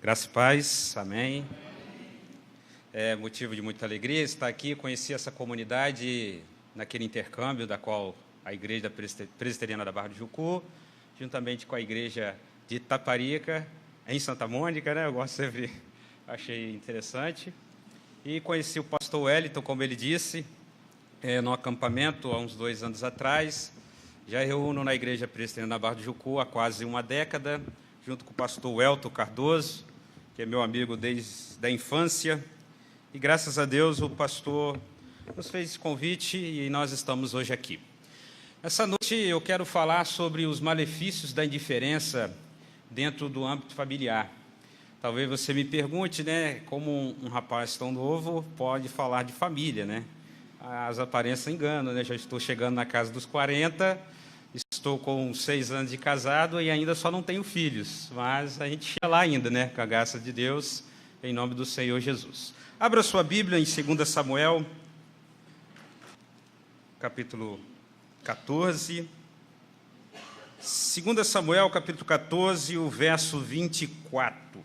Graça e paz, amém. É motivo de muita alegria estar aqui. Conheci essa comunidade naquele intercâmbio da qual a Igreja Presbiteriana da Barra do Jucu, juntamente com a Igreja de Itaparica, em Santa Mônica, né? Eu gosto sempre, achei interessante. E conheci o pastor Wellington, como ele disse, no acampamento há uns 2 anos atrás. Já reúno na Igreja Presbiteriana da Barra do Jucu há quase uma década, junto com o pastor Welton Cardoso, que é meu amigo desde a infância. E graças a Deus o pastor nos fez esse convite e nós estamos hoje aqui. Essa noite eu quero falar sobre os malefícios da indiferença dentro do âmbito familiar. Talvez você me pergunte, né, como um rapaz tão novo pode falar de família, né? As aparências enganam, né? Já estou chegando na casa dos 40, estou com 6 anos de casado e ainda só não tenho filhos, mas a gente chega lá ainda, né? Com a graça de Deus, em nome do Senhor Jesus. Abra sua Bíblia em 2 Samuel, capítulo 14. 2 Samuel, capítulo 14, o verso 24.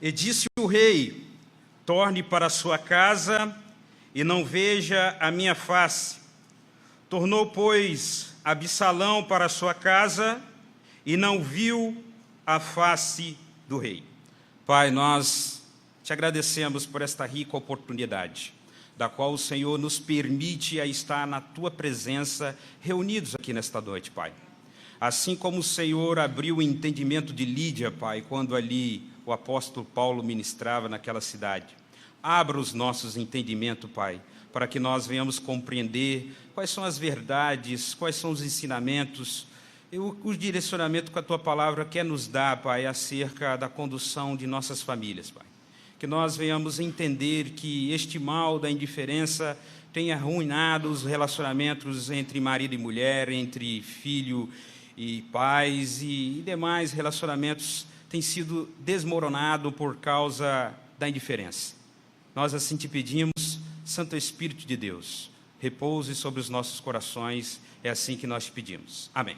E disse o rei: torne para sua casa e não veja a minha face. Tornou, pois, Absalão para sua casa e não viu a face do rei. Pai, nós te agradecemos por esta rica oportunidade, da qual o Senhor nos permite a estar na tua presença, reunidos aqui nesta noite, Pai. Assim como o Senhor abriu o entendimento de Lídia, Pai, quando ali o apóstolo Paulo ministrava naquela cidade. Abra os nossos entendimentos, Pai, para que nós venhamos compreender quais são as verdades, quais são os ensinamentos, e o direcionamento que a Tua Palavra quer nos dar, Pai, acerca da condução de nossas famílias, Pai. Que nós venhamos entender que este mal da indiferença tem arruinado os relacionamentos entre marido e mulher, entre filho e pais e demais relacionamentos têm sido desmoronados por causa da indiferença. Nós assim te pedimos, Santo Espírito de Deus, repouse sobre os nossos corações, é assim que nós te pedimos. Amém.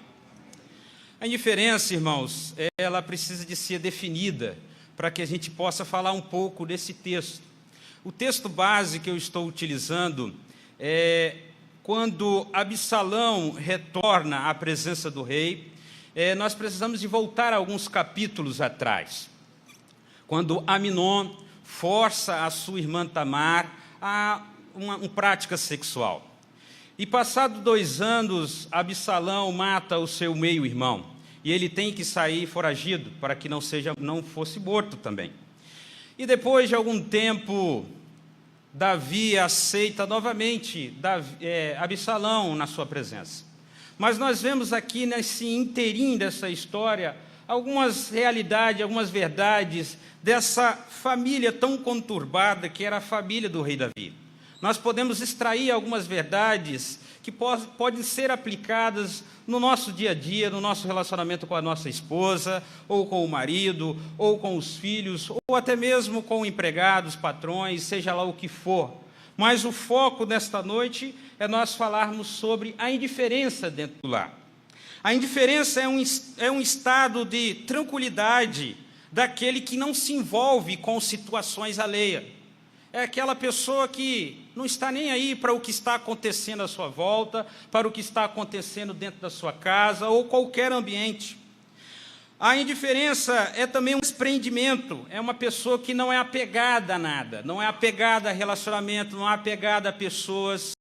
A indiferença, irmãos, ela precisa de ser definida para que a gente possa falar um pouco desse texto. O texto base que eu estou utilizando é quando Absalão retorna à presença do rei. Nós precisamos de voltar alguns capítulos atrás, quando Aminon força a sua irmã Tamar a uma prática sexual. E passado 2 anos, Absalão mata o seu meio-irmão. E ele tem que sair foragido para que não fosse morto também. E depois de algum tempo, Davi aceita novamente Absalão na sua presença. Mas nós vemos aqui nesse inteirinho dessa história algumas realidades, algumas verdades dessa família tão conturbada que era a família do rei Davi. Nós podemos extrair algumas verdades que podem ser aplicadas no nosso dia a dia, no nosso relacionamento com a nossa esposa, ou com o marido, ou com os filhos, ou até mesmo com empregados, patrões, seja lá o que for. Mas o foco desta noite é nós falarmos sobre a indiferença dentro do lar. A indiferença é um estado de tranquilidade daquele que não se envolve com situações alheias. É aquela pessoa que não está nem aí para o que está acontecendo à sua volta, para o que está acontecendo dentro da sua casa ou qualquer ambiente. A indiferença é também um desprendimento, é uma pessoa que não é apegada a nada, não é apegada a relacionamento, não é apegada a pessoas.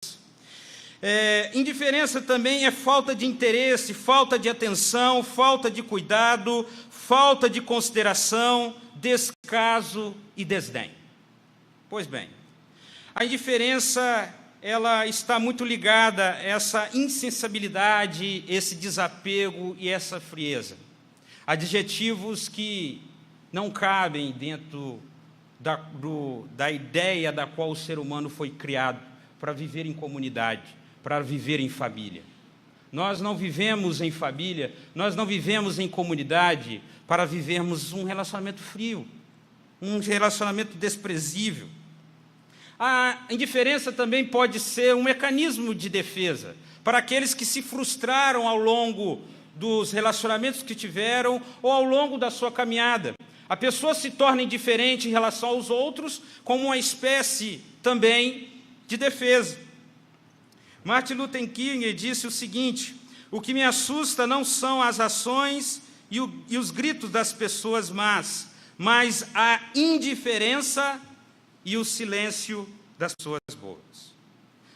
Indiferença também é falta de interesse, falta de atenção, falta de cuidado, falta de consideração, descaso e desdém. Pois bem, a indiferença ela está muito ligada a essa insensibilidade, esse desapego e essa frieza. Adjetivos que não cabem dentro da ideia da qual o ser humano foi criado para viver em comunidade, para viver em família. Nós não vivemos em família, nós não vivemos em comunidade para vivermos um relacionamento frio, um relacionamento desprezível. A indiferença também pode ser um mecanismo de defesa para aqueles que se frustraram ao longo dos relacionamentos que tiveram ou ao longo da sua caminhada. A pessoa se torna indiferente em relação aos outros como uma espécie também de defesa. Martin Luther King disse o seguinte: o que me assusta não são as ações e os gritos das pessoas más, mas a indiferença e o silêncio das pessoas boas.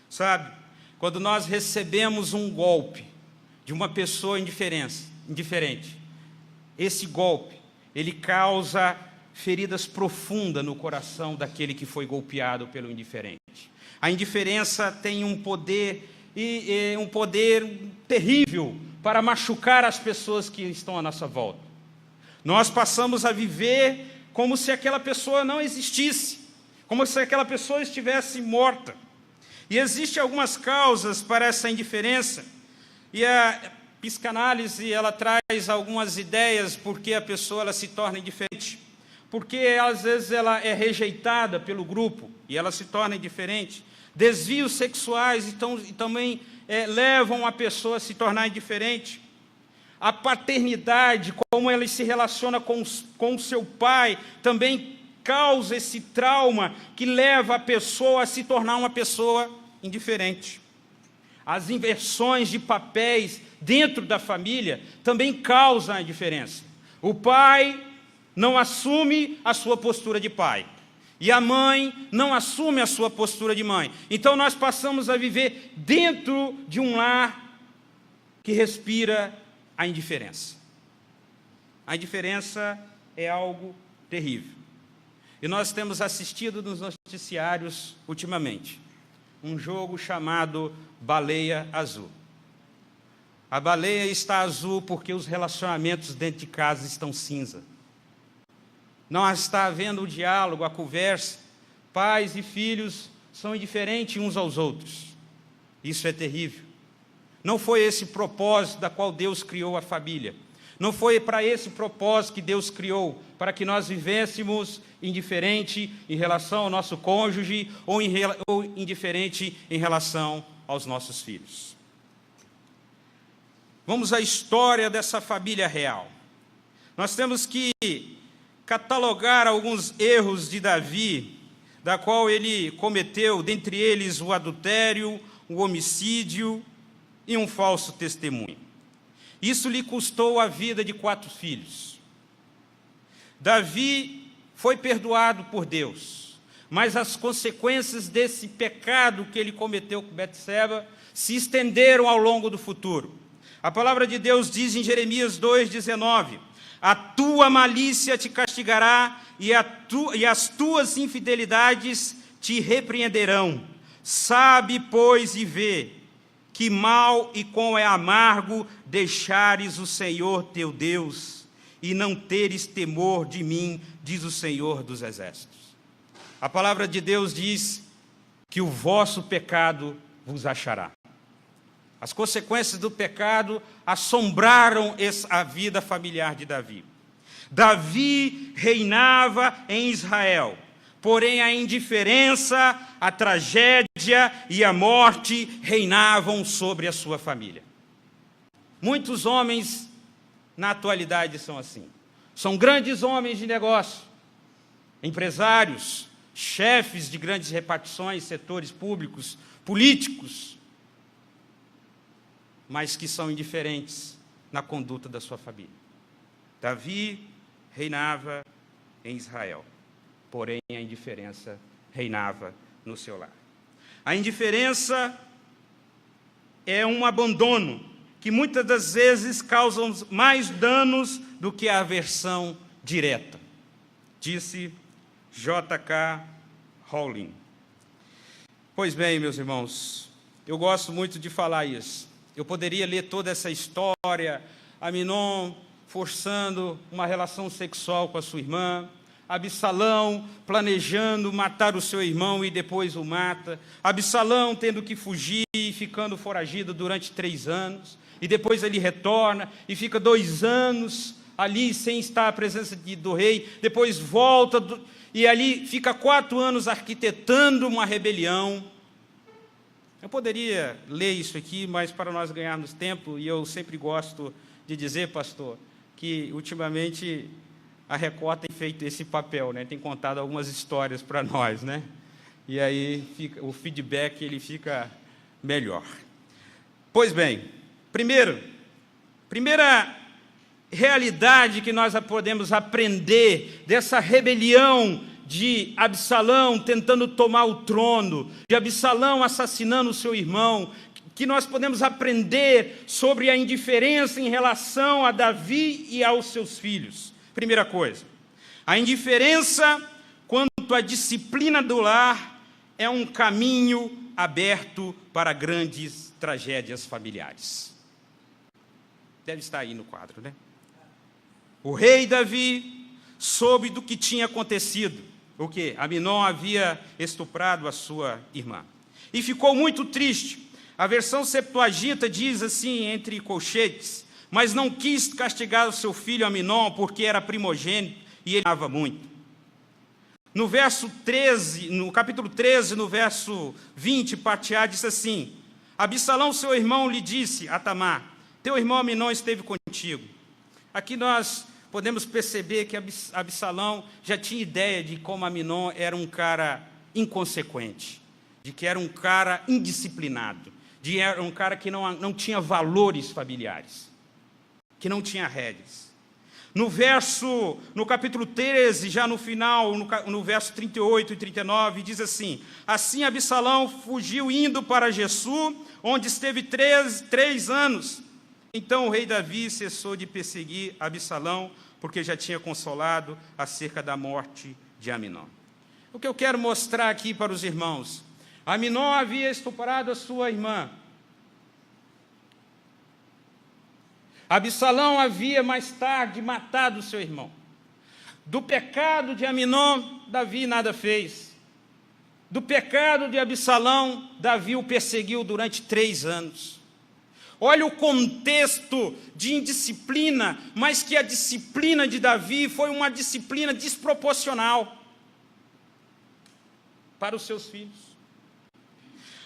Sabe, quando nós recebemos um golpe de uma pessoa indiferente, esse golpe, ele causa feridas profundas no coração daquele que foi golpeado pelo indiferente. A indiferença tem um poder terrível para machucar as pessoas que estão à nossa volta. Nós passamos a viver como se aquela pessoa não existisse, como se aquela pessoa estivesse morta. E existem algumas causas para essa indiferença, e a psicanálise ela traz algumas ideias porque a pessoa ela se torna indiferente. Porque às vezes ela é rejeitada pelo grupo e ela se torna indiferente. Desvios sexuais então, também levam a pessoa a se tornar indiferente. A paternidade, como ela se relaciona com o seu pai, também causa esse trauma que leva a pessoa a se tornar uma pessoa indiferente. As inversões de papéis dentro da família também causam a diferença. O pai não assume a sua postura de pai. E a mãe não assume a sua postura de mãe. Então nós passamos a viver dentro de um lar que respira a indiferença. A indiferença é algo terrível. E nós temos assistido nos noticiários ultimamente um jogo chamado Baleia Azul. A baleia está azul porque os relacionamentos dentro de casa estão cinza. Não está havendo o diálogo, a conversa. Pais e filhos são indiferentes uns aos outros. Isso é terrível. Não foi esse propósito da qual Deus criou a família. Não foi para esse propósito que Deus criou, para que nós vivêssemos indiferente em relação ao nosso cônjuge ou indiferente em relação aos nossos filhos. Vamos à história dessa família real. Nós temos que catalogar alguns erros de Davi, da qual ele cometeu, dentre eles o adultério, o homicídio e um falso testemunho. Isso lhe custou a vida de 4 filhos. Davi foi perdoado por Deus, mas as consequências desse pecado que ele cometeu com Betseba se estenderam ao longo do futuro. A palavra de Deus diz em Jeremias 2,19: a tua malícia te castigará e as tuas infidelidades te repreenderão. Sabe, pois, e vê, que mal e quão é amargo deixares o Senhor teu Deus, e não teres temor de mim, diz o Senhor dos Exércitos. A palavra de Deus diz que o vosso pecado vos achará. As consequências do pecado assombraram a vida familiar de Davi. Davi reinava em Israel, porém a indiferença, a tragédia e a morte reinavam sobre a sua família. Muitos homens na atualidade são assim. São grandes homens de negócio, empresários, chefes de grandes repartições, setores públicos, políticos, mas que são indiferentes na conduta da sua família. Davi reinava em Israel, porém a indiferença reinava no seu lar. A indiferença é um abandono que muitas das vezes causa mais danos do que a aversão direta, disse J.K. Rowling. Pois bem, meus irmãos, eu gosto muito de falar isso. Eu poderia ler toda essa história, Aminon forçando uma relação sexual com a sua irmã, Absalão planejando matar o seu irmão e depois o mata, Absalão tendo que fugir e ficando foragido durante 3 anos, e depois ele retorna e fica 2 anos ali sem estar à presença do rei, depois volta e ali fica 4 anos arquitetando uma rebelião. Eu poderia ler isso aqui, mas para nós ganharmos tempo, e eu sempre gosto de dizer, pastor, que ultimamente a Record tem feito esse papel, né? Tem contado algumas histórias para nós, né? E aí o feedback ele fica melhor. Pois bem, primeira realidade que nós podemos aprender dessa rebelião de Absalão tentando tomar o trono, de Absalão assassinando o seu irmão, que nós podemos aprender sobre a indiferença em relação a Davi e aos seus filhos. Primeira coisa, a indiferença quanto à disciplina do lar é um caminho aberto para grandes tragédias familiares. Deve estar aí no quadro, né? O rei Davi soube do que tinha acontecido. O quê? Aminon havia estuprado a sua irmã. E ficou muito triste. A versão Septuaginta diz assim, entre colchetes, mas não quis castigar o seu filho Aminon, porque era primogênito e ele amava muito. No verso 13, no capítulo 13, no verso 20, parte A, diz assim, Absalão, seu irmão, lhe disse a Tamar, teu irmão Aminon esteve contigo. Aqui nós podemos perceber que Absalão já tinha ideia de como Aminon era um cara inconsequente, de que era um cara indisciplinado, de que era um cara que não tinha valores familiares, que não tinha rédeas. No capítulo 13, já no final, no verso 38 e 39, diz assim, assim Absalão fugiu indo para Gesur, onde esteve 3 anos. Então o rei Davi cessou de perseguir Absalão, porque já tinha consolado acerca da morte de Aminon. O que eu quero mostrar aqui para os irmãos, Aminon havia estuprado a sua irmã. Absalão havia mais tarde matado seu irmão. Do pecado de Aminon, Davi nada fez. Do pecado de Absalão, Davi o perseguiu durante 3 anos. Olha o contexto de indisciplina, mas que a disciplina de Davi foi uma disciplina desproporcional para os seus filhos.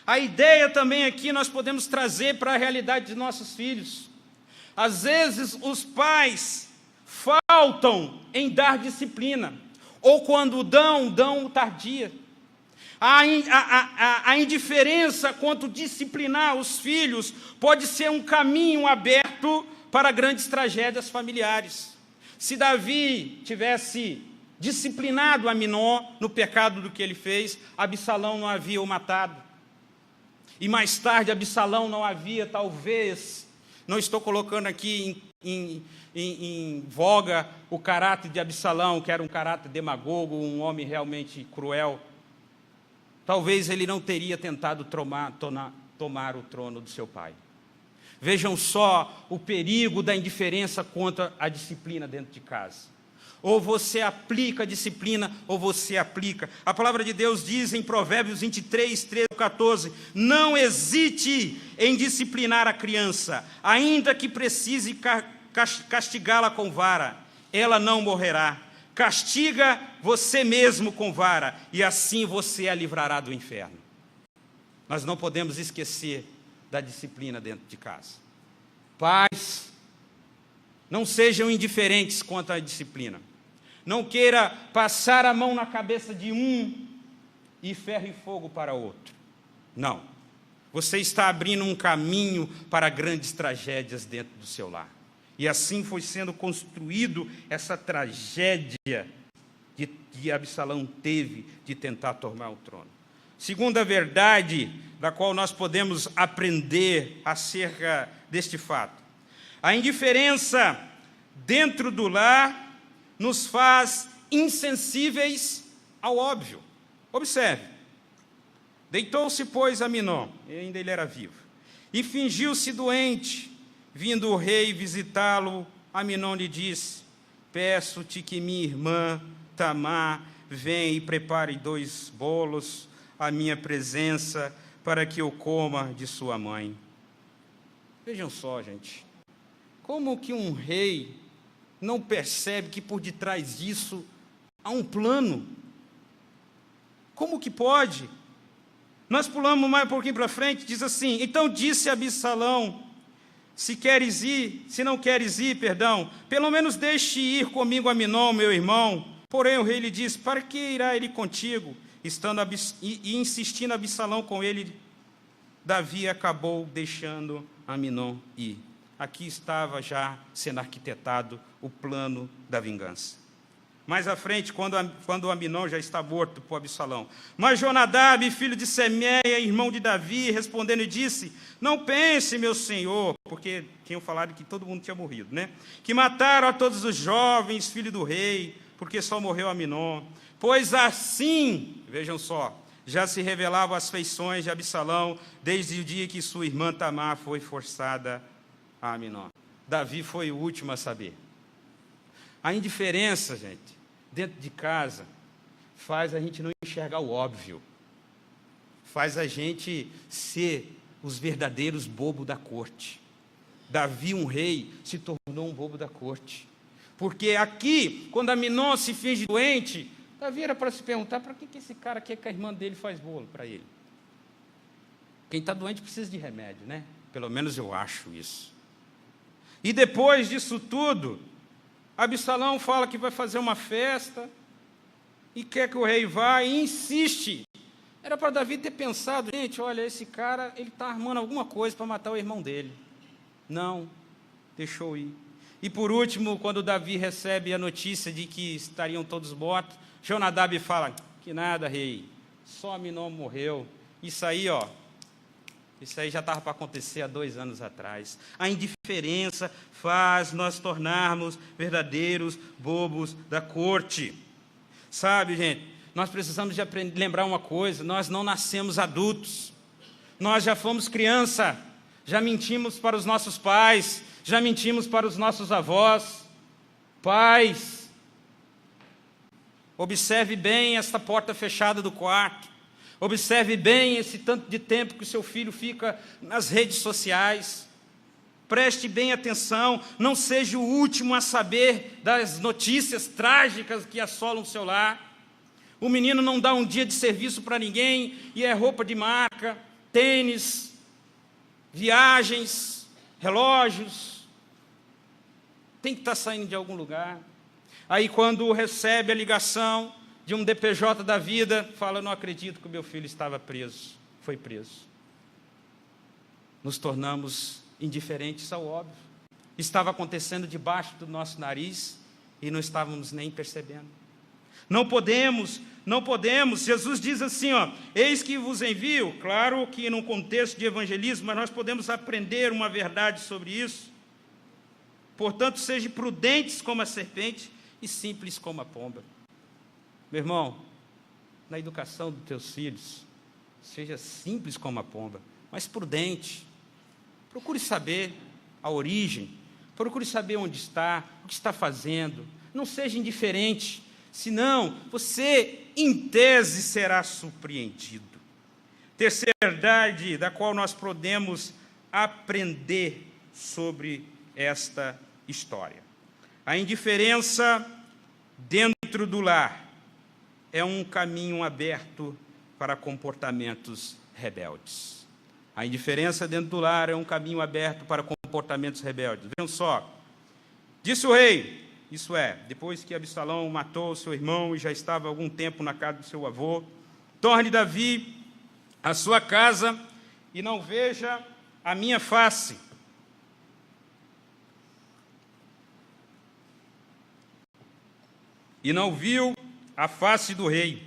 A ideia também aqui nós podemos trazer para a realidade de nossos filhos. Às vezes os pais faltam em dar disciplina, ou quando dão tardia. A indiferença quanto disciplinar os filhos pode ser um caminho aberto para grandes tragédias familiares. Se Davi tivesse disciplinado Aminon no pecado do que ele fez, Absalão não havia o matado. E mais tarde Absalão não havia, talvez, não estou colocando aqui em voga o caráter de Absalão, que era um caráter demagogo, um homem realmente cruel. Talvez ele não teria tentado tomar o trono do seu pai. Vejam só o perigo da indiferença contra a disciplina dentro de casa. Ou você aplica a disciplina, ou você aplica. A palavra de Deus diz em Provérbios 23, 13, 14, não hesite em disciplinar a criança, ainda que precise castigá-la com vara, ela não morrerá. Castiga você mesmo com vara, e assim você a livrará do inferno. Nós não podemos esquecer da disciplina dentro de casa. Pais, não sejam indiferentes quanto à disciplina. Não queira passar a mão na cabeça de um e ferro e fogo para outro. Não. Você está abrindo um caminho para grandes tragédias dentro do seu lar. E assim foi sendo construído essa tragédia que Absalão teve de tentar tomar o trono. Segunda verdade da qual nós podemos aprender acerca deste fato. A indiferença dentro do lar nos faz insensíveis ao óbvio. Observe. Deitou-se, pois, Aminon, ainda ele era vivo, e fingiu-se doente. Vindo o rei visitá-lo, Aminon lhe disse, peço-te que minha irmã Tamar venha e prepare 2 bolos à minha presença, para que eu coma de sua mãe. Vejam só, gente, como que um rei não percebe que por detrás disso há um plano? Como que pode? Nós pulamos mais um pouquinho para frente, diz assim, então disse Absalão, se não queres ir, pelo menos deixe ir comigo Aminon, meu irmão. Porém o rei lhe disse: para que irá ele contigo? E insistindo Absalão com ele, Davi acabou deixando Aminon ir. Aqui estava já sendo arquitetado o plano da vingança. Mais à frente, quando Aminon já está morto por Absalão. Mas Jonadab, filho de Semeia, irmão de Davi, respondendo e disse: não pense, meu senhor, porque tinham falado que todo mundo tinha morrido, né? Que mataram a todos os jovens, filho do rei, porque só morreu Aminon. Pois assim, vejam só, já se revelavam as feições de Absalão, desde o dia que sua irmã Tamar foi forçada a Aminon. Davi foi o último a saber. A indiferença, gente, dentro de casa, faz a gente não enxergar o óbvio. Faz a gente ser os verdadeiros bobos da corte. Davi, um rei, se tornou um bobo da corte. Porque aqui, quando Aminon se finge doente, Davi era para se perguntar: para que esse cara quer que a irmã dele faz bolo para ele? Quem está doente precisa de remédio, né? Pelo menos eu acho isso. E depois disso tudo, Absalão fala que vai fazer uma festa e quer que o rei vá e insiste. Era para Davi ter pensado: gente, olha, esse cara, ele está armando alguma coisa para matar o irmão dele. Não, deixou ir. E por último, quando Davi recebe a notícia de que estariam todos mortos, Jonadab fala: que nada, rei, só Aminon morreu. Isso aí já estava para acontecer há 2 anos atrás. A indiferença faz nós tornarmos verdadeiros bobos da corte. Sabe, gente, nós precisamos de lembrar uma coisa: nós não nascemos adultos, nós já fomos criança, já mentimos para os nossos pais, já mentimos para os nossos avós. Pais, observe bem esta porta fechada do quarto. Observe bem esse tanto de tempo que o seu filho fica nas redes sociais. Preste bem atenção, não seja o último a saber das notícias trágicas que assolam o seu lar. O menino não dá um dia de serviço para ninguém e é roupa de marca, tênis, viagens, relógios. Tem que estar saindo de algum lugar. Aí quando recebe a ligação de um DPJ da vida, fala: não acredito que o meu filho estava preso, foi preso. Nos tornamos indiferentes ao óbvio. Estava acontecendo debaixo do nosso nariz e não estávamos nem percebendo. Não podemos. Jesus diz assim, eis que vos envio. Claro que num contexto de evangelismo, mas nós podemos aprender uma verdade sobre isso. Portanto, sejam prudentes como a serpente e simples como a pomba. Meu irmão, na educação dos teus filhos, seja simples como a pomba, mas prudente. Procure saber a origem, procure saber onde está, o que está fazendo. Não seja indiferente, senão você, em tese, será surpreendido. Terceira verdade da qual nós podemos aprender sobre esta história: a indiferença dentro do lar é um caminho aberto para comportamentos rebeldes. A indiferença dentro do lar é um caminho aberto para comportamentos rebeldes. Vejam só, disse o rei, isso é, depois que Absalão matou seu irmão e já estava há algum tempo na casa do seu avô: torne Davi a sua casa e não veja a minha face. E não viu a face do rei.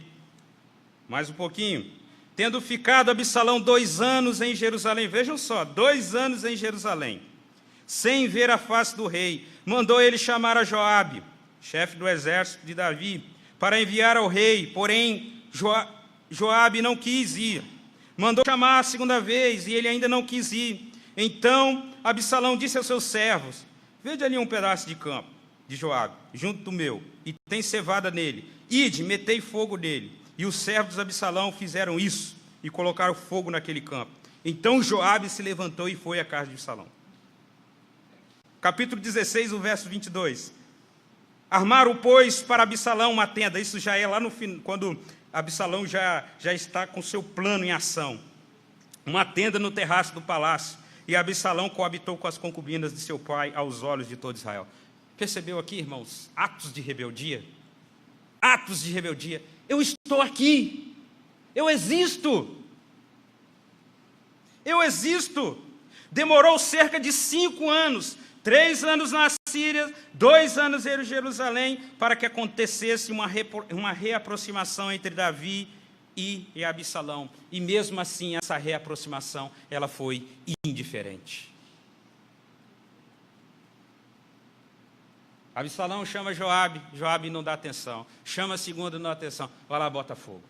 Mais um pouquinho. Tendo ficado Absalão 2 anos em Jerusalém, vejam só, 2 anos em Jerusalém, sem ver a face do rei, mandou ele chamar a Joabe, chefe do exército de Davi, para enviar ao rei. Porém, Joabe não quis ir. Mandou chamar a 2ª vez, e ele ainda não quis ir. Então, Absalão disse aos seus servos: vede ali um pedaço de campo de Joabe, junto do meu, e tem cevada nele. Ide, metei fogo nele. E os servos de Absalão fizeram isso, e colocaram fogo naquele campo. Então Joabe se levantou e foi à casa de Absalão. Capítulo 16, o verso 22. Armaram, pois, para Absalão uma tenda. Isso já é lá no fim, quando Absalão já está com seu plano em ação. Uma tenda no terraço do palácio. e Absalão coabitou com as concubinas de seu pai aos olhos de todo Israel. Percebeu aqui, irmãos, atos de rebeldia? Atos de rebeldia. Eu estou aqui, eu existo. Eu existo. Demorou cerca de 5 anos, 3 anos na Síria, 2 anos em Jerusalém, para que acontecesse uma reaproximação entre Davi e Absalão. E mesmo assim, essa reaproximação, ela foi indiferente. Absalão chama Joabe, Joabe não dá atenção. Chama a segunda, não dá atenção. Vai lá, bota fogo.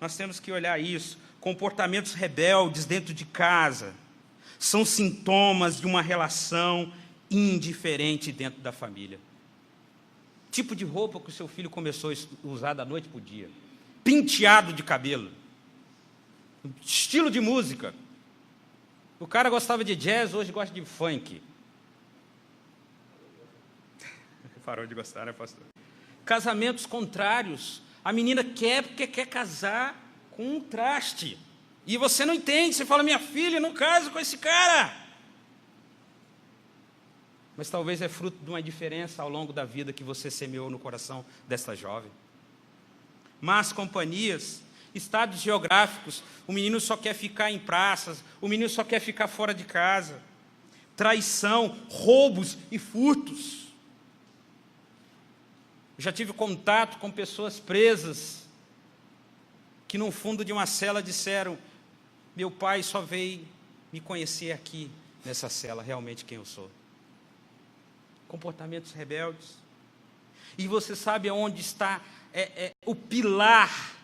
Nós temos que olhar isso. Comportamentos rebeldes dentro de casa são sintomas de uma relação indiferente dentro da família. Tipo de roupa que o seu filho começou a usar da noite para o dia. Penteado de cabelo. Estilo de música. O cara gostava de jazz, hoje gosta de funk. Parou de gostar, né, pastor? Casamentos contrários. A menina quer porque quer casar com um traste. E você não entende, você fala, minha filha, não casa com esse cara. Mas talvez é fruto de uma indiferença ao longo da vida que você semeou no coração desta jovem. Más companhias, estados geográficos, o menino só quer ficar em praças, o menino só quer ficar fora de casa. Traição, roubos e furtos. Já tive contato com pessoas presas que no fundo de uma cela disseram, meu pai só veio me conhecer aqui nessa cela, realmente quem eu sou. Comportamentos rebeldes. E você sabe aonde está o pilar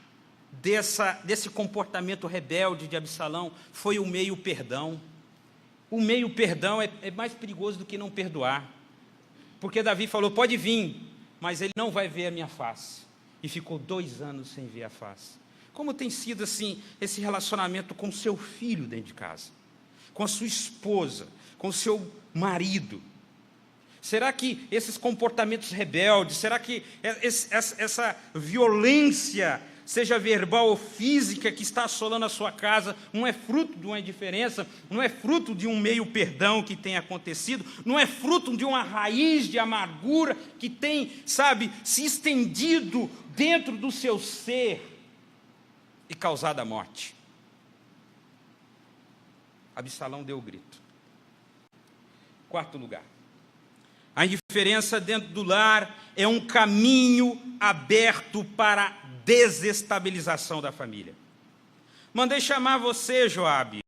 desse comportamento rebelde de Absalão? Foi o meio perdão. O meio perdão é mais perigoso do que não perdoar. Porque Davi falou, pode vir, mas ele não vai ver a minha face. E ficou 2 anos sem ver a face. Como tem sido assim esse relacionamento com seu filho dentro de casa? Com a sua esposa, com o seu marido? Será que esses comportamentos rebeldes, será que essa violência, seja verbal ou física, que está assolando a sua casa, não é fruto de uma indiferença, não é fruto de um meio perdão que tem acontecido, não é fruto de uma raiz de amargura que tem, sabe, se estendido dentro do seu ser e causado a morte? Absalão deu o grito. 4º lugar. A indiferença dentro do lar é um caminho aberto para a desestabilização da família. Mandei chamar você, Joabe,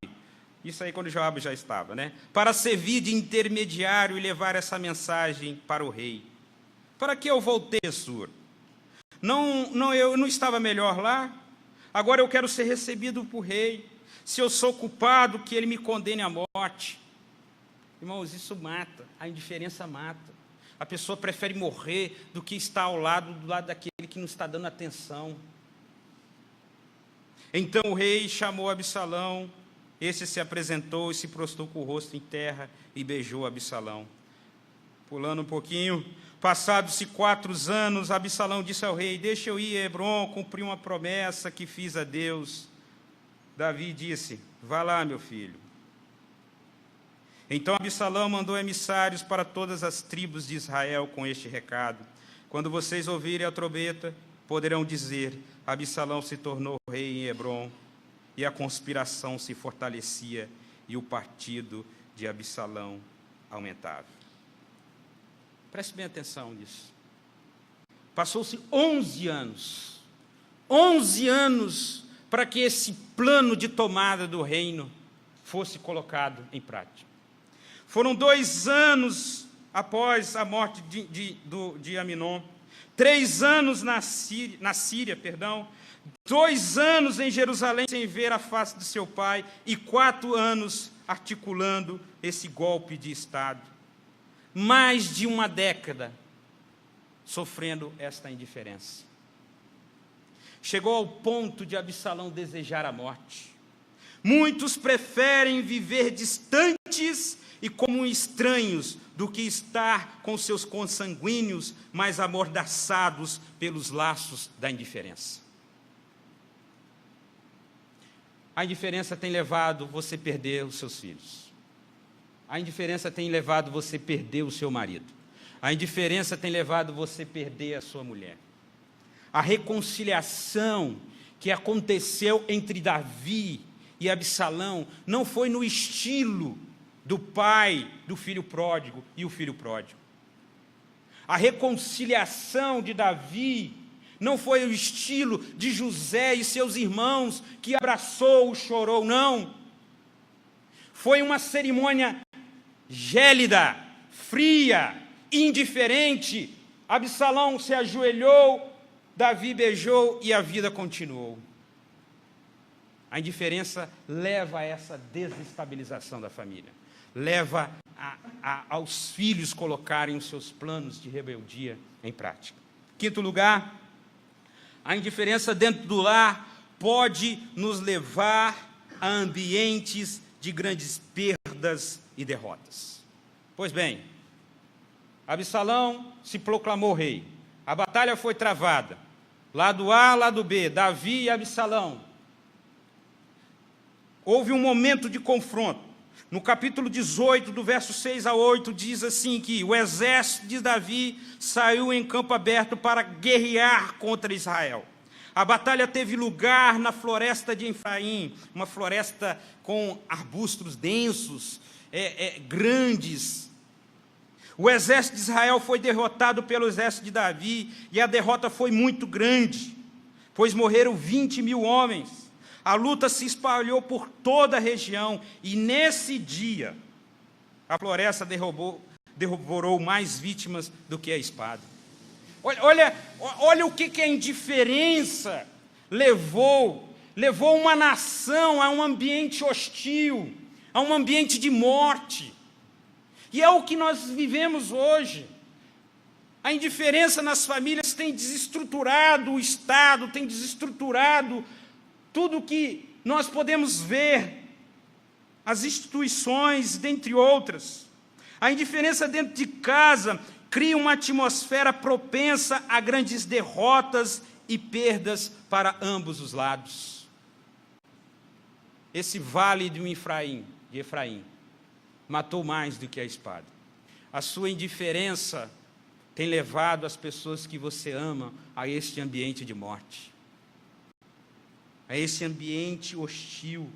isso aí quando Joabe já estava, né? Para servir de intermediário e levar essa mensagem para o rei. Para que eu voltei, Sur? Eu não estava melhor lá? Agora eu quero ser recebido por rei. Se eu sou culpado, que ele me condene à morte. Irmãos, isso mata, a indiferença mata. A pessoa prefere morrer do que estar do lado daquele que não está dando atenção. Então o rei chamou Absalão, esse se apresentou e se prostrou com o rosto em terra e beijou Absalão. Pulando um pouquinho, passados-se 4 anos, Absalão disse ao rei, deixa eu ir a Hebrom, cumprir uma promessa que fiz a Deus. Davi disse, vá lá, meu filho. Então Absalão mandou emissários para todas as tribos de Israel com este recado. Quando vocês ouvirem a trombeta, poderão dizer, Absalão se tornou rei em Hebrom, e a conspiração se fortalecia, e o partido de Absalão aumentava. Preste bem atenção nisso. Passou-se 11 anos. 11 anos para que esse plano de tomada do reino fosse colocado em prática. Foram 2 anos após a morte de Aminon, 3 anos na Síria, 2 anos em Jerusalém sem ver a face de seu pai e 4 anos articulando esse golpe de Estado. Mais de 1 década sofrendo esta indiferença. Chegou ao ponto de Absalão desejar a morte. Muitos preferem viver distantes e como estranhos do que estar com seus consanguíneos mais amordaçados pelos laços da indiferença. A indiferença tem levado você a perder os seus filhos. A indiferença tem levado você a perder o seu marido. A indiferença tem levado você a perder a sua mulher. A reconciliação que aconteceu entre Davi e Absalão não foi no estilo do pai do filho pródigo e o filho pródigo. A reconciliação de Davi não foi o estilo de José e seus irmãos, que abraçou, chorou, não. Foi uma cerimônia gélida, fria, indiferente. Absalão se ajoelhou, Davi beijou e a vida continuou. A indiferença leva a essa desestabilização da família. Leva aos filhos colocarem os seus planos de rebeldia em prática. Quinto lugar, a indiferença dentro do lar pode nos levar a ambientes de grandes perdas e derrotas. Pois bem, Absalão se proclamou rei. A batalha foi travada. Lado A, lado B, Davi e Absalão. Houve um momento de confronto. No capítulo 18, do verso 6 a 8, diz assim que o exército de Davi saiu em campo aberto para guerrear contra Israel. A batalha teve lugar na floresta de Efraim, uma floresta com arbustos densos, grandes. O exército de Israel foi derrotado pelo exército de Davi, e a derrota foi muito grande, pois morreram 20.000 homens. A luta se espalhou por toda a região, e nesse dia, a floresta devorou mais vítimas do que a espada. Olha o que a indiferença levou uma nação a um ambiente hostil, a um ambiente de morte. E é o que nós vivemos hoje. A indiferença nas famílias tem desestruturado o Estado, tem desestruturado tudo que nós podemos ver, as instituições, dentre outras. A indiferença dentro de casa cria uma atmosfera propensa a grandes derrotas e perdas para ambos os lados. Esse vale de Efraim matou mais do que a espada. A sua indiferença tem levado as pessoas que você ama a este ambiente de morte, a esse ambiente hostil.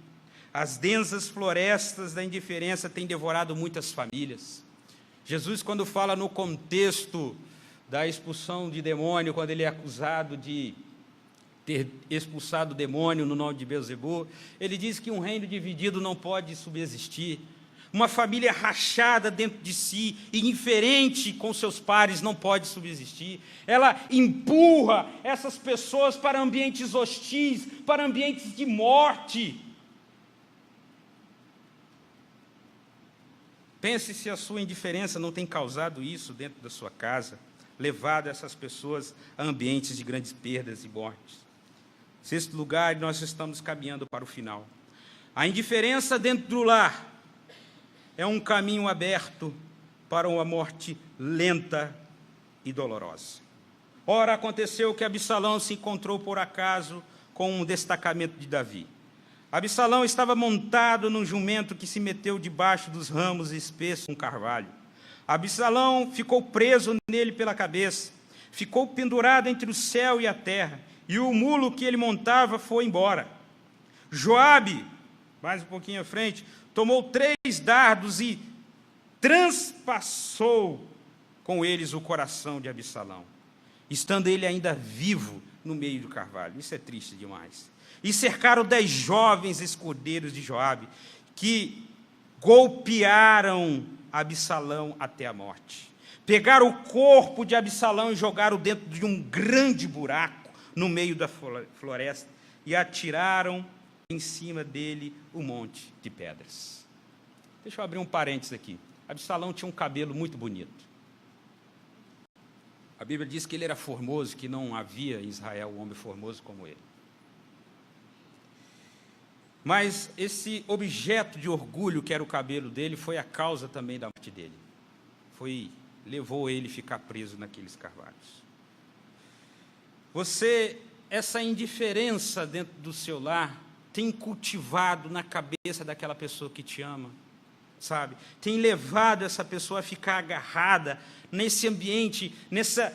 As densas florestas da indiferença têm devorado muitas famílias. Jesus, quando fala no contexto da expulsão de demônio, quando ele é acusado de ter expulsado o demônio no nome de Beelzebul, ele diz que um reino dividido não pode subsistir. Uma família rachada dentro de si e indiferente com seus pares não pode subsistir. Ela empurra essas pessoas para ambientes hostis, para ambientes de morte. Pense se a sua indiferença não tem causado isso dentro da sua casa, levado essas pessoas a ambientes de grandes perdas e mortes. Sexto lugar, nós estamos caminhando para o final. A indiferença dentro do lar é um caminho aberto para uma morte lenta e dolorosa. Ora, aconteceu que Absalão se encontrou por acaso com um destacamento de Davi. Absalão estava montado num jumento que se meteu debaixo dos ramos espessos de um carvalho. Absalão ficou preso nele pela cabeça, ficou pendurado entre o céu e a terra, e o mulo que ele montava foi embora. Joabe, mais um pouquinho à frente, tomou 3 dardos e transpassou com eles o coração de Absalão, estando ele ainda vivo no meio do carvalho. Isso é triste demais. E cercaram 10 jovens escudeiros de Joabe, que golpearam Absalão até a morte. Pegaram o corpo de Absalão e jogaram dentro de um grande buraco no meio da floresta e atiraram em cima dele um monte de pedras. Deixa eu abrir um parênteses aqui. Absalão tinha um cabelo muito bonito. A Bíblia diz que ele era formoso, que não havia em Israel um homem formoso como ele. Mas esse objeto de orgulho que era o cabelo dele foi a causa também da morte dele. Levou ele a ficar preso naqueles carvalhos. Essa indiferença dentro do seu lar tem cultivado na cabeça daquela pessoa que te ama, sabe? Tem levado essa pessoa a ficar agarrada nesse ambiente, nessa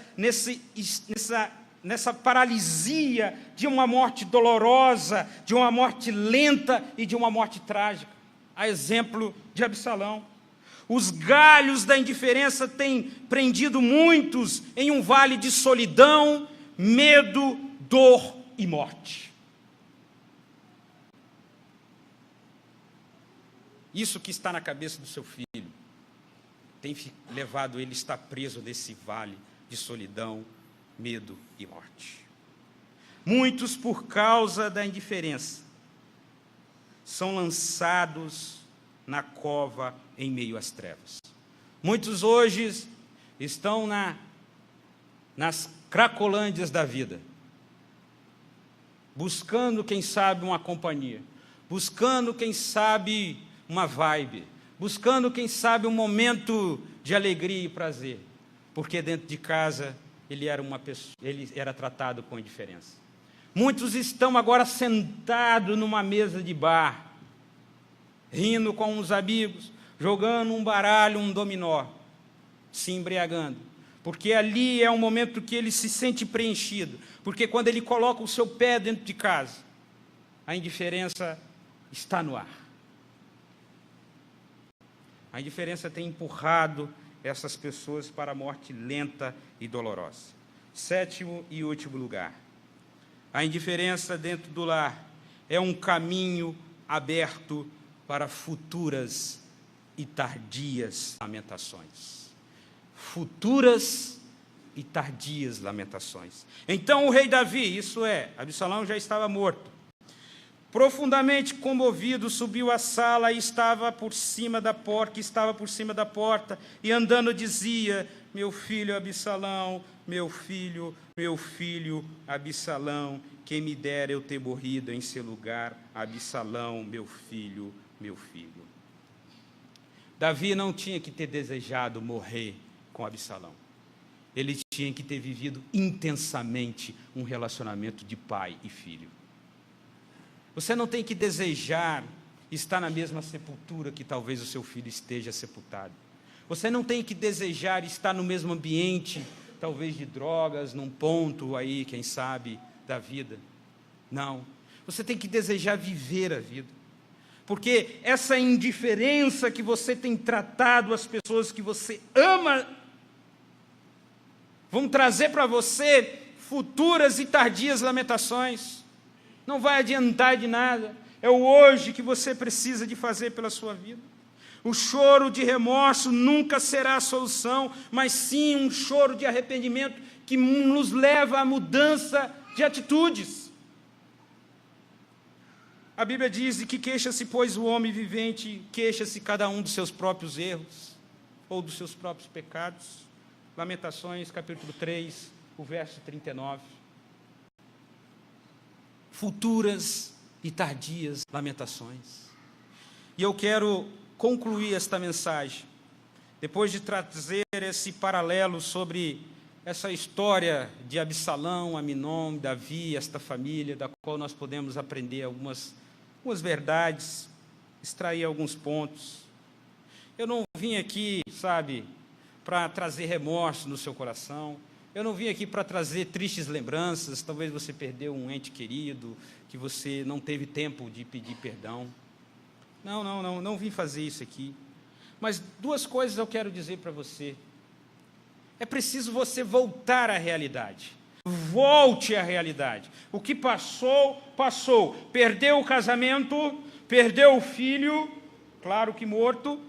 paralisia de uma morte dolorosa, de uma morte lenta e de uma morte trágica. A exemplo de Absalão. Os galhos da indiferença têm prendido muitos em um vale de solidão, medo, dor e morte. Isso que está na cabeça do seu filho tem levado ele a estar preso nesse vale de solidão, medo e morte. Muitos, por causa da indiferença, são lançados na cova em meio às trevas. Muitos hoje estão nas cracolândias da vida, buscando, quem sabe, uma companhia, buscando, quem sabe, uma vibe, buscando, quem sabe, um momento de alegria e prazer, porque dentro de casa ele era tratado com indiferença. Muitos estão agora sentados numa mesa de bar, rindo com uns amigos, jogando um baralho, um dominó, se embriagando, porque ali é um momento que ele se sente preenchido, porque quando ele coloca o seu pé dentro de casa, a indiferença está no ar. A indiferença tem empurrado essas pessoas para a morte lenta e dolorosa. Sétimo e último lugar. A indiferença dentro do lar é um caminho aberto para futuras e tardias lamentações. Futuras e tardias lamentações. Então o rei Davi, isso é, Absalão já estava morto, profundamente comovido, subiu à sala e estava por cima da porta, e andando dizia: meu filho Absalão, meu filho Absalão, quem me dera eu ter morrido em seu lugar, Absalão, meu filho. Davi não tinha que ter desejado morrer com Absalão. Ele tinha que ter vivido intensamente um relacionamento de pai e filho. Você não tem que desejar estar na mesma sepultura que talvez o seu filho esteja sepultado. Você não tem que desejar estar no mesmo ambiente, talvez de drogas, num ponto aí, quem sabe, da vida. Não. Você tem que desejar viver a vida. Porque essa indiferença que você tem tratado as pessoas que você ama, vão trazer para você futuras e tardias lamentações. Não vai adiantar de nada. É o hoje que você precisa de fazer pela sua vida. O choro de remorso nunca será a solução, mas sim um choro de arrependimento que nos leva à mudança de atitudes. A Bíblia diz que queixa-se, pois, o homem vivente, queixa-se cada um dos seus próprios erros ou dos seus próprios pecados. Lamentações, capítulo 3, o verso 39. Futuras e tardias lamentações. E eu quero concluir esta mensagem, depois de trazer esse paralelo sobre essa história de Absalão, Aminon, Davi, esta família, da qual nós podemos aprender algumas verdades, extrair alguns pontos. Eu não vim aqui, sabe, para trazer remorso no seu coração. Eu não vim aqui para trazer tristes lembranças. Talvez você perdeu um ente querido, que você não teve tempo de pedir perdão. Não vim fazer isso aqui. Mas duas coisas eu quero dizer para você. É preciso você voltar à realidade. Volte à realidade. O que passou, passou. Perdeu o casamento, perdeu o filho, claro que morto.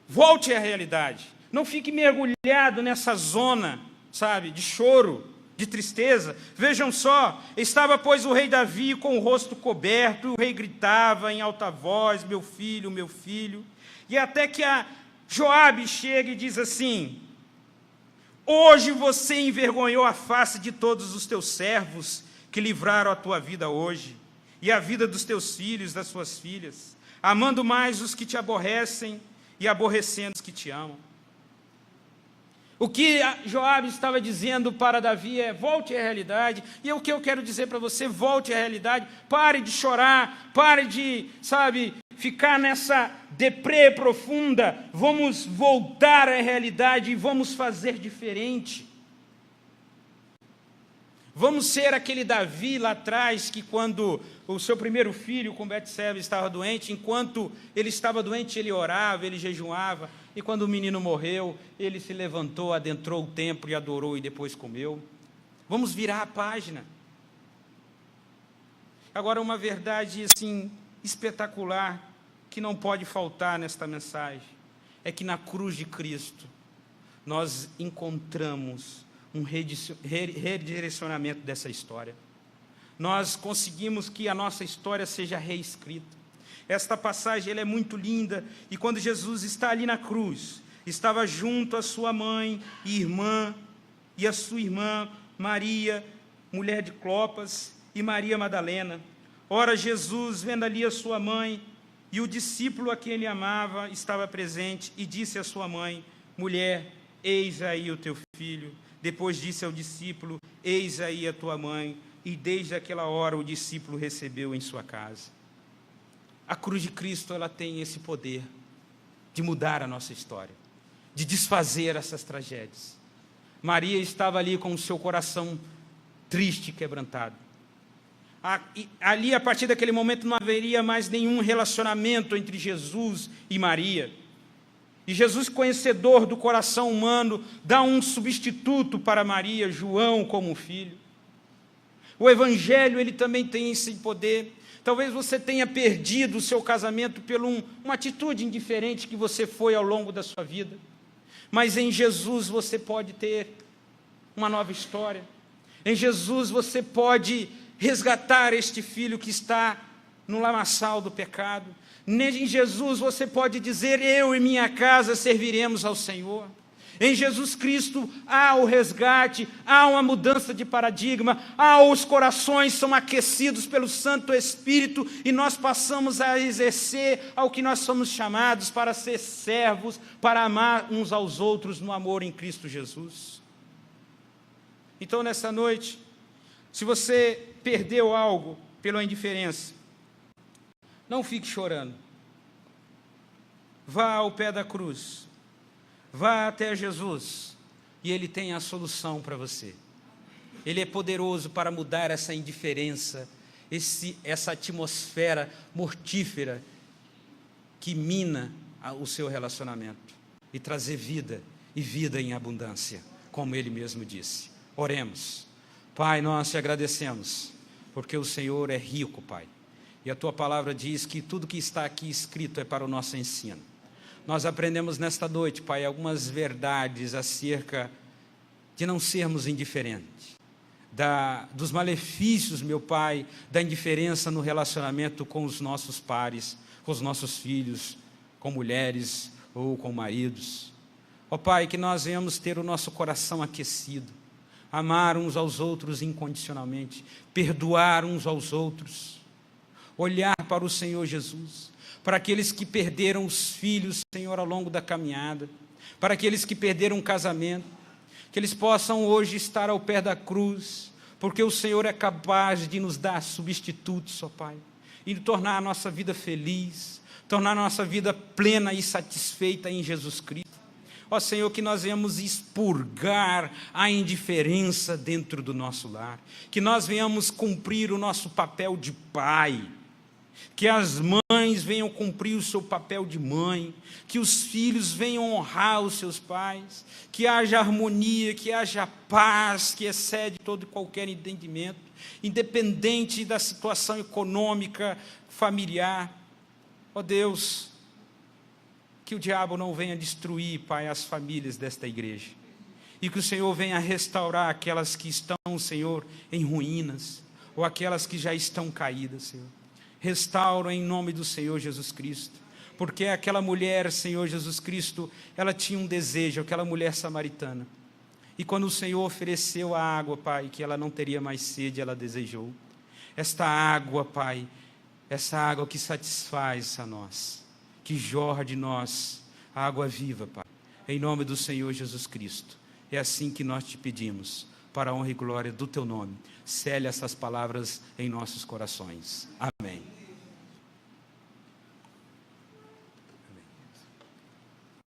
Volte à realidade. Não fique mergulhado nessa zona, sabe, de choro, de tristeza. Vejam só, estava, pois, o rei Davi com o rosto coberto, o rei gritava em alta voz: meu filho. E até que a Joabe chega e diz assim: hoje você envergonhou a face de todos os teus servos que livraram a tua vida hoje, e a vida dos teus filhos, das suas filhas, amando mais os que te aborrecem e aborrecendo os que te amam. O que Joabe estava dizendo para Davi é: volte à realidade. E o que eu quero dizer para você: volte à realidade. Pare de chorar, pare de, ficar nessa deprê profunda. Vamos voltar à realidade e vamos fazer diferente. Vamos ser aquele Davi lá atrás que, quando o seu primeiro filho com Betseba estava doente, enquanto ele estava doente, ele orava, ele jejuava, e quando o menino morreu, ele se levantou, adentrou o templo e adorou e depois comeu. Vamos virar a página. Agora, uma verdade assim espetacular que não pode faltar nesta mensagem é que na cruz de Cristo nós encontramos um redirecionamento dessa história. Nós conseguimos que a nossa história seja reescrita. Esta passagem ela é muito linda, e quando Jesus está ali na cruz, estava junto à sua mãe e irmã, e a sua irmã Maria, mulher de Clopas, e Maria Madalena. Ora, Jesus, vendo ali a sua mãe, e o discípulo a quem ele amava estava presente, e disse à sua mãe: mulher, eis aí o teu filho. Depois disse ao discípulo: eis aí a tua mãe. E desde aquela hora o discípulo recebeu em sua casa. A cruz de Cristo, ela tem esse poder de mudar a nossa história, de desfazer essas tragédias. Maria estava ali com o seu coração triste e quebrantado. Ali, a partir daquele momento, não haveria mais nenhum relacionamento entre Jesus e Maria. E Jesus, conhecedor do coração humano, dá um substituto para Maria, João, como filho. O Evangelho, ele também tem esse poder. Talvez você tenha perdido o seu casamento por uma atitude indiferente que você foi ao longo da sua vida. Mas em Jesus você pode ter uma nova história. Em Jesus você pode resgatar este filho que está no lamaçal do pecado. Em Jesus você pode dizer: eu e minha casa serviremos ao Senhor. Em Jesus Cristo há o resgate, há uma mudança de paradigma, os corações são aquecidos pelo Santo Espírito e nós passamos a exercer ao que nós somos chamados, para ser servos, para amar uns aos outros no amor em Cristo Jesus. Então, nessa noite, se você perdeu algo pela indiferença, não fique chorando. Vá ao pé da cruz. Vá até Jesus, e Ele tem a solução para você. Ele é poderoso para mudar essa indiferença, essa atmosfera mortífera que mina o seu relacionamento, e trazer vida, e vida em abundância, como Ele mesmo disse. Oremos. Pai, nós te agradecemos, porque o Senhor é rico, Pai, e a Tua palavra diz que tudo que está aqui escrito é para o nosso ensino. Nós aprendemos nesta noite, Pai, algumas verdades acerca de não sermos indiferentes, dos malefícios, meu Pai, da indiferença no relacionamento com os nossos pares, com os nossos filhos, com mulheres ou com maridos. Ó Pai, que nós venhamos ter o nosso coração aquecido, amar uns aos outros incondicionalmente, perdoar uns aos outros, olhar para o Senhor Jesus, para aqueles que perderam os filhos, Senhor, ao longo da caminhada, para aqueles que perderam o casamento, que eles possam hoje estar ao pé da cruz, porque o Senhor é capaz de nos dar substitutos, ó Pai, e de tornar a nossa vida feliz, tornar a nossa vida plena e satisfeita em Jesus Cristo. Ó Senhor, que nós venhamos expurgar a indiferença dentro do nosso lar, que nós venhamos cumprir o nosso papel de pai, que as mães venham cumprir o seu papel de mãe, que os filhos venham honrar os seus pais, que haja harmonia, que haja paz, que excede todo e qualquer entendimento, independente da situação econômica, familiar. Ó Deus, que o diabo não venha destruir, Pai, as famílias desta igreja, e que o Senhor venha restaurar aquelas que estão, Senhor, em ruínas, ou aquelas que já estão caídas, Senhor. Restaura em nome do Senhor Jesus Cristo, porque aquela mulher, Senhor Jesus Cristo, ela tinha um desejo, aquela mulher samaritana, e quando o Senhor ofereceu a água, Pai, que ela não teria mais sede, ela desejou. Esta água, Pai, essa água que satisfaz a nós, que jorra de nós, a água viva, Pai, em nome do Senhor Jesus Cristo. É assim que nós te pedimos, para a honra e glória do teu nome. Cele essas palavras em nossos corações. Amém.